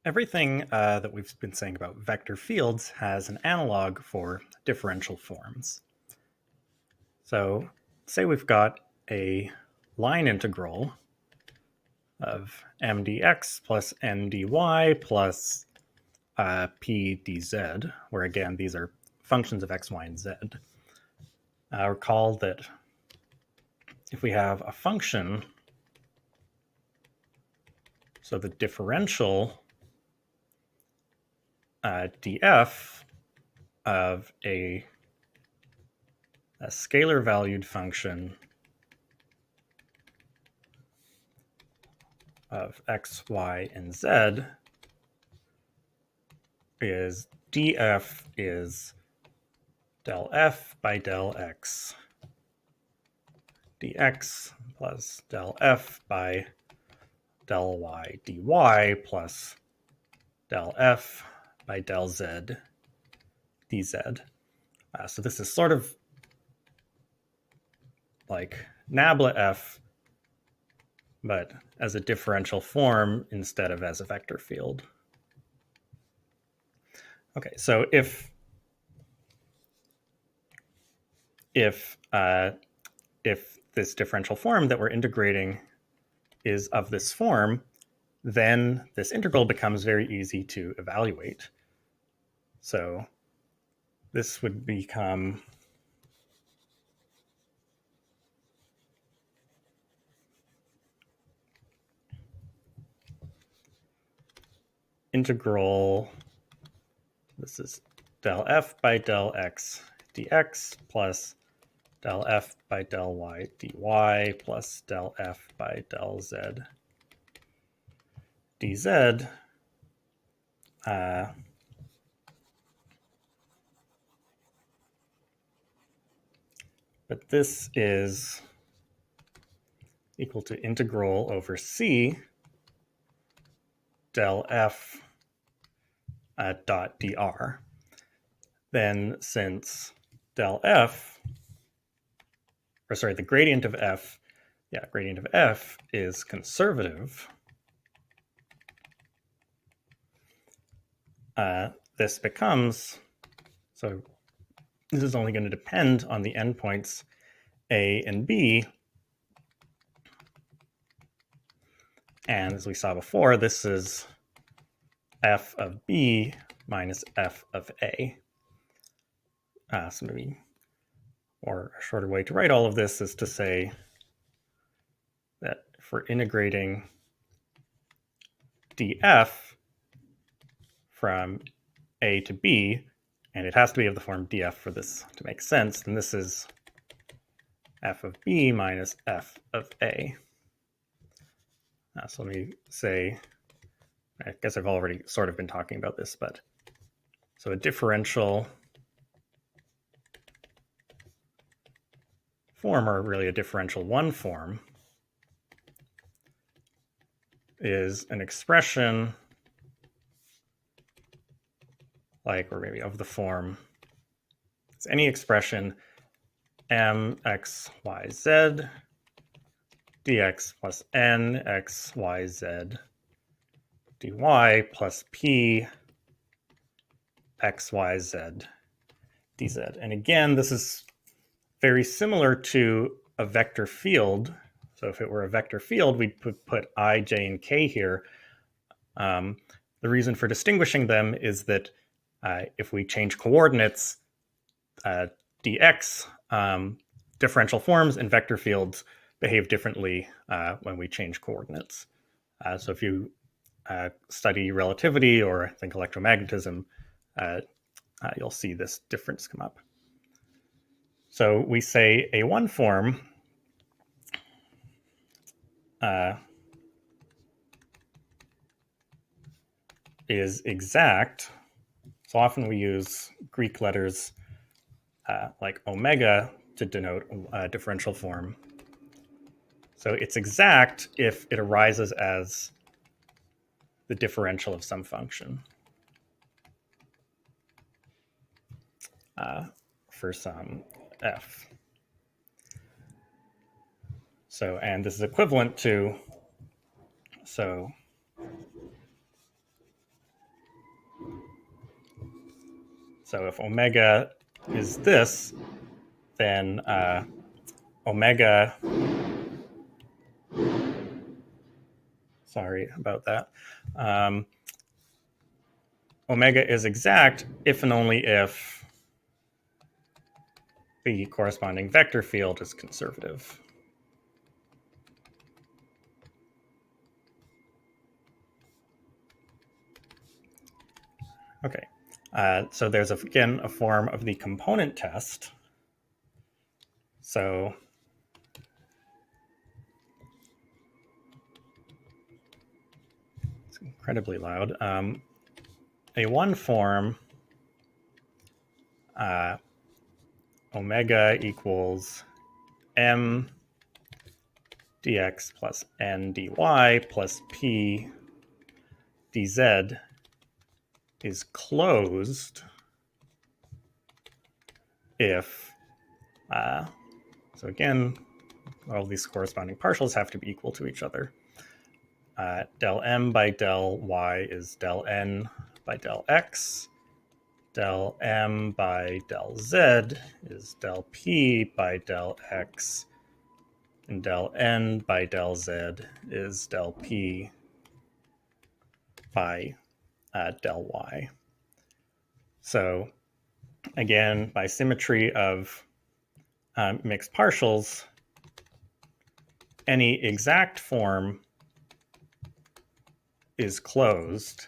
Everything that we've been saying about vector fields has an analog for differential forms. So say we've got a line integral of m dx plus n dy plus p dz, where again, these are functions of x, y, and z. Recall that if we have a function, so the differential df of a scalar valued function of x, y, and z is df is del f by del x dx plus del f by del y dy plus del f by del z dz. So this is sort of like nabla f, but as a differential form instead of as a vector field. Okay, so if this differential form that we're integrating is of this form, then this integral becomes very easy to evaluate. So this would become integral, this is del f by del x dx plus del f by del y dy plus del f by del z dz. But this is equal to integral over c del f dot dr. Then since del f, or sorry, the gradient of f, gradient of f is conservative, this becomes, so this is only going to depend on the endpoints a and b. And as we saw before, this is f of b minus f of a. So maybe, or a shorter way to write all of this is to say that if we're integrating df from a to b, and it has to be of the form df for this to make sense, then this is f of b minus f of a. So let me say, I guess I've already sort of been talking about this, but so a differential form, or really a differential one form, is an expression like, or maybe of the form, it's any expression m x y z dx plus n x y z dy plus p x y z dz. And again, this is very similar to a vector field. So if it were a vector field, we'd put I, j, and k here. The reason for distinguishing them is that if we change coordinates, dx, differential forms and vector fields behave differently when we change coordinates. So if you study relativity or think electromagnetism, you'll see this difference come up. So we say a one form is exact. So often we use Greek letters like omega to denote a differential form. So it's exact if it arises as the differential of some function for some f. So, and this is equivalent to, so So if omega is this, then omega, sorry about that, omega is exact if and only if the corresponding vector field is conservative. Okay, so there's, again, a form of the component test. So it's incredibly loud. A one form, omega equals m dx plus n dy plus p dz is closed if, so again, all these corresponding partials have to be equal to each other. Del m by del y is del n by del x. Del m by del z is del p by del x. And del n by del z is del p by del y. So again, by symmetry of mixed partials, any exact form is closed,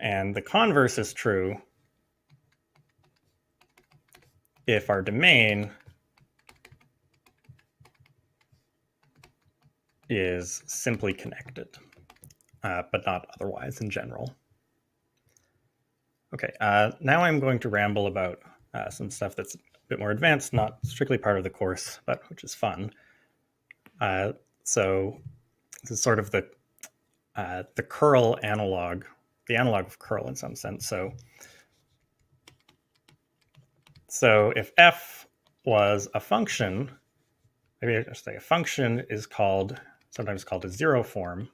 and the converse is true if our domain is simply connected, but not otherwise in general. Okay, now I'm going to ramble about some stuff that's a bit more advanced, not strictly part of the course, but which is fun. So this is sort of the curl analog, the analog of curl in some sense. So if f was a function, maybe I should say a function is sometimes called a zero form.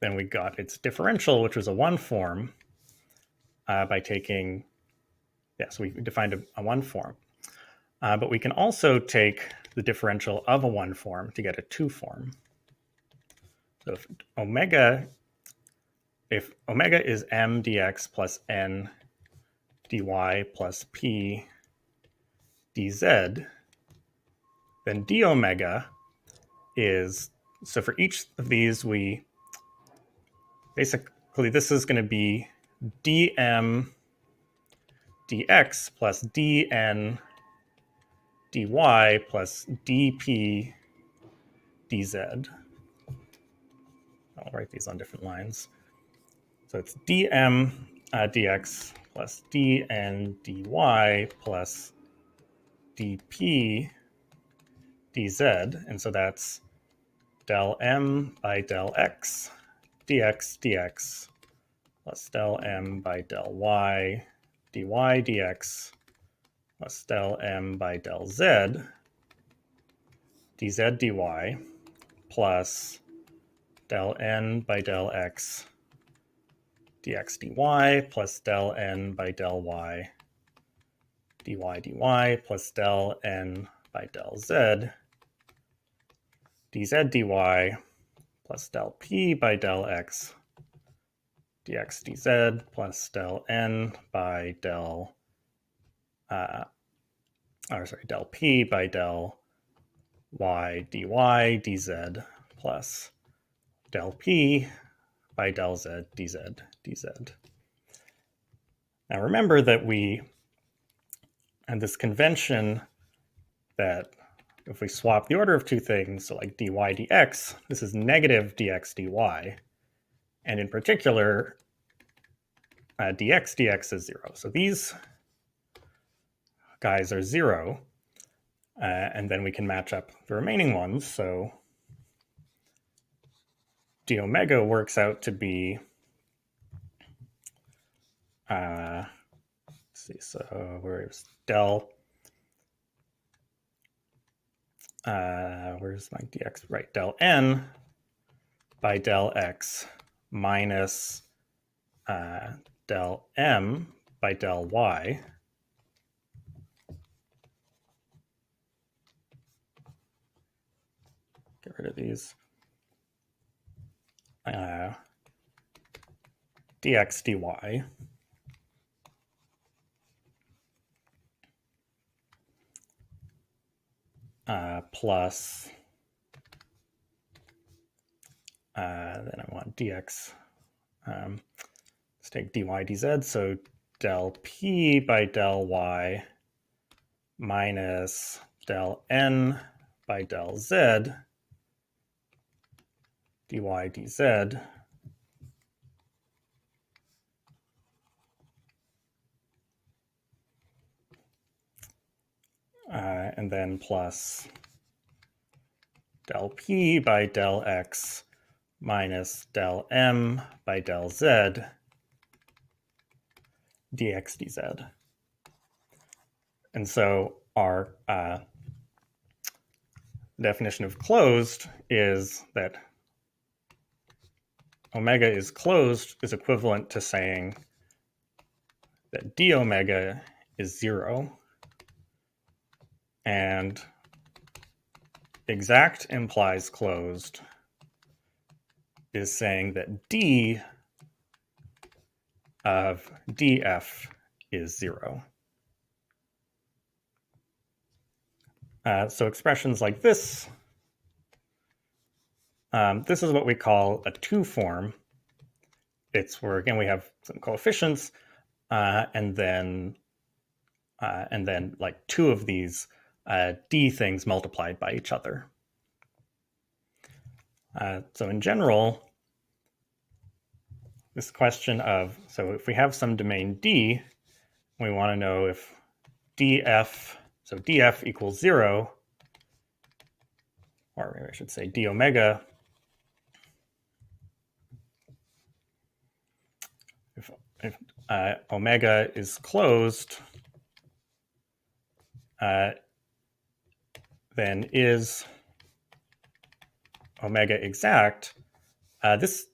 Then we got its differential, which was a one form, by taking, so we defined a one form. But we can also take the differential of a one form to get a two form. So if omega is m dx plus n dy plus p dz, then d omega is, so for each of these, we basically, this is going to be dm dx plus dn dy plus dp dz. I'll write these on different lines. So it's dm dx plus dn dy plus dp dz. And so that's del m by del x dx dx plus del m by del y dy dx plus del m by del z dz dy plus del n by del x dx dy plus del n by del y dy dy plus del n by del z dz dy plus del p by del x dx dz plus del n by del del p by del y dy dz plus del p by del z dz dz. Now remember that we had this convention that if we swap the order of two things, so like dy dx, this is negative dx dy. And in particular, dx dx is 0. So these guys are 0. And then we can match up the remaining ones. So d omega works out to be, let's see, so where's del, where's my dx? Right, del n by del x minus del m by del y get rid of these dx dy plus then I want dx, let's take dy dz, so del p by del y minus del n by del z dy dz and then plus del p by del x minus del m by del z dx dz. And so our definition of closed is that omega is closed is equivalent to saying that d omega is 0, and exact implies closed is saying that d of df is 0. So expressions like this, this is what we call a two form. It's where, again, we have some coefficients and then like two of these d things multiplied by each other. So in general, this question of, so if we have some domain D, we want to know if df, so df equals 0, or maybe I should say d omega, if omega is closed, then is omega exact? This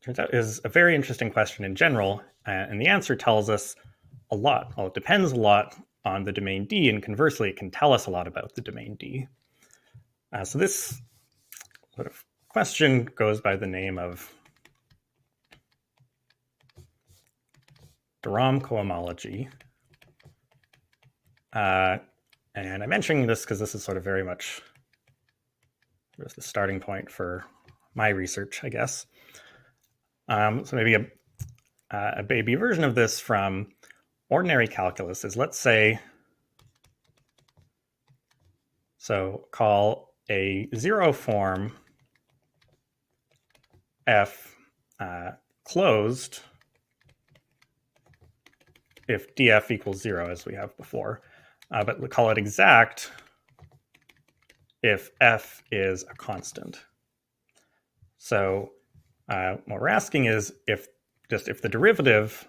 turns out is a very interesting question in general, and the answer tells us a lot. Well, it depends a lot on the domain D, and conversely, it can tell us a lot about the domain D. So this sort of question goes by the name of de Rham cohomology. And I'm mentioning this because this is sort of very much the starting point for my research, I guess. So maybe a baby version of this from ordinary calculus is, let's say, so call a 0 form f closed if df equals 0, as we have before, but we'll call it exact if f is a constant. So what we're asking is if the derivative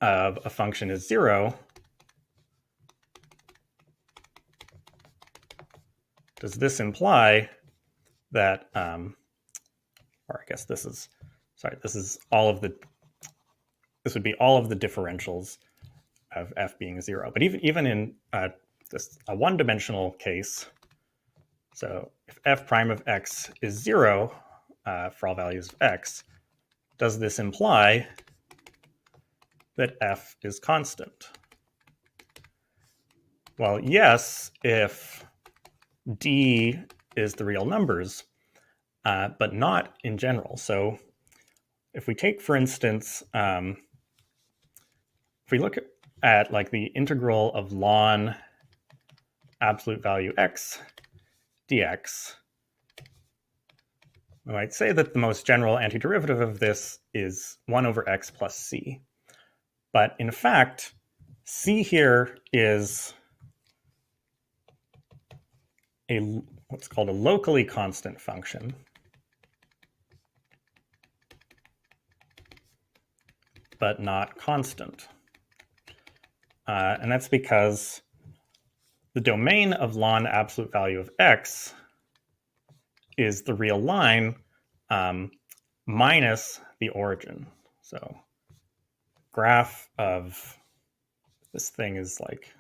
of a function is 0, does this imply that, or I guess this is, sorry, this is all of the, this would be all of the differentials of f being 0. But even in this a one-dimensional case, so if f prime of x is 0 for all values of x, does this imply that f is constant? Well, yes, if d is the real numbers, but not in general. So if we take, for instance, if we look at like the integral of ln absolute value x dx, we might say that the most general antiderivative of this is 1 over x plus c. But in fact, c here is what's called a locally constant function. But not constant. And that's because the domain of ln absolute value of x is the real line minus the origin. So graph of this thing is like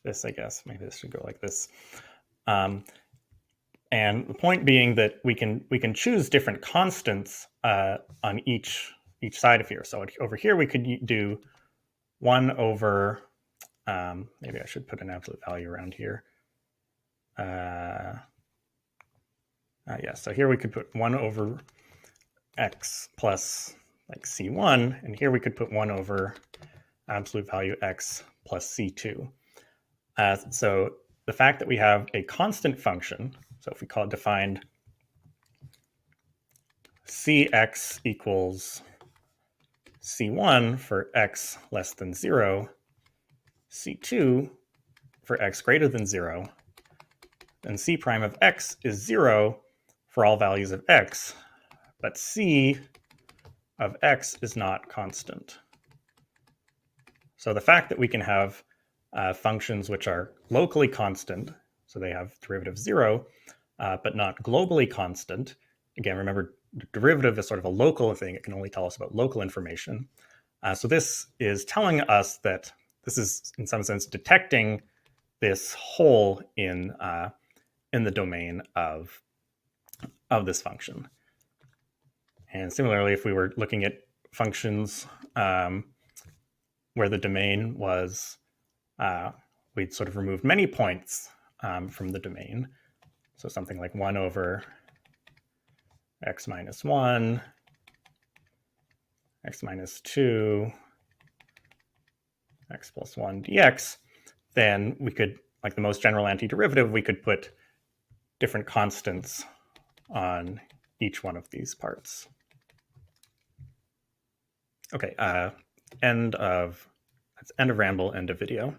this, I guess. Maybe this should go like this. And the point being that we can choose different constants on each side of here. So over here we could do 1 over, maybe I should put an absolute value around here. Yeah, so here we could put 1 over x plus like c1, and here we could put 1 over absolute value x plus c2. So the fact that we have a constant function, so if we call it defined cx equals c1 for x less than 0, c2 for x greater than 0, and c prime of x is 0 for all values of x, but c of x is not constant. So the fact that we can have functions which are locally constant, so they have derivative 0, but not globally constant. Again, remember, derivative is sort of a local thing. It can only tell us about local information. So this is telling us that this is, in some sense, detecting this hole in the domain of this function. And similarly, if we were looking at functions where the domain was, we'd sort of removed many points from the domain. So something like 1 over x minus 1, x minus 2, x plus 1 dx, then we could, like the most general antiderivative, we could put different constants on each one of these parts. Okay, end of ramble, end of video.